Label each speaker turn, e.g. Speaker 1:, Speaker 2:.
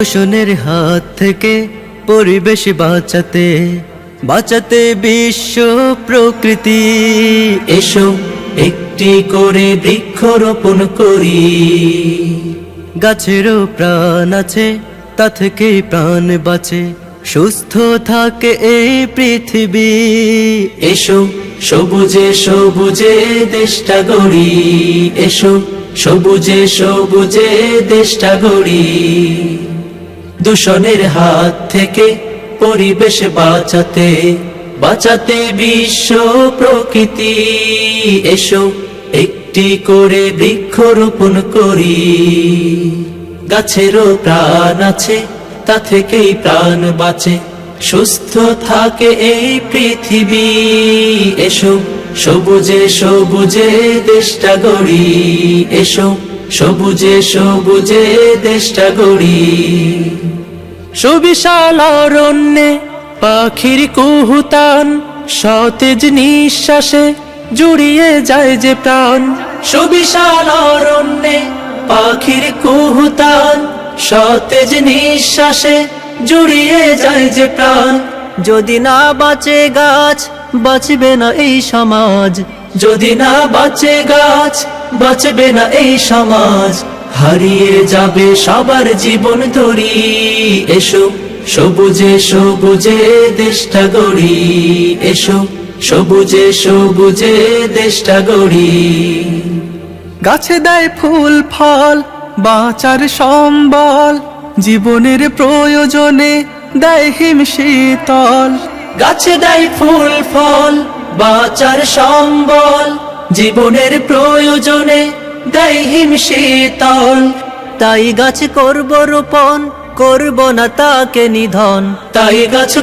Speaker 1: দূষণের হাত থেকে পরিবেশ বাঁচাতে বাঁচাতে বিশ্ব প্রকৃতি।
Speaker 2: এসো একটি করে বৃক্ষরোপণ করি।
Speaker 1: গাছেরও প্রাণ আছে, তা থেকেই প্রাণ বাঁচে, সুস্থ থাকে এই পৃথিবী।
Speaker 2: এসো সবুজে সবুজে দেশটা গড়ি। এসো সবুজে সবুজে দেশটা গড়ি। দূষণের হাত থেকে পরিবেশ বাঁচাতে বাঁচাতে বিশ্ব প্রকৃতি। এসো একটি করে বৃক্ষরোপণ করি। গাছেরও প্রাণ আছে, তা থেকেই প্রাণ বাঁচে, সুস্থ থাকে এই পৃথিবী। এসো সবুজে সবুজে দেশটা গড়ি। এসো সবুজে সবুজে দেশটা গড়ি।
Speaker 1: সুবিশাল অরণ্যে পাখির কুহুতান, সতেজ নিঃশ্বাসে জুড়িয়ে যায় যে প্রাণ।
Speaker 2: সুবিশাল অরণ্যে পাখির কুহুতান, সতেজ নিঃশ্বাসে জুড়িয়ে যায় যে প্রাণ।
Speaker 1: যদি না বাঁচে গাছ, বাঁচবে না এই সমাজ।
Speaker 2: যদি না বাঁচে গাছ, বাঁচবে না এই সমাজ। হারিয়ে যাবে সবার জীবন তরি। এসো সবুজে সবুজে দেশটা গড়ি। এসো সবুজে সবুজে দেশটা গড়ি।
Speaker 1: গাছে দেয় ফুল ফল, বাঁচার সম্বল, জীবনের প্রয়োজনে দেয় হিম শীতল।
Speaker 2: গাছে দেয় ফুল ফল, বাঁচার সম্বল, জীবনের প্রয়োজনে দেয় হিম শীতল।
Speaker 1: তাই গাছ করব রোপণ, করব না তাকে নিধন।
Speaker 2: তাই গাছ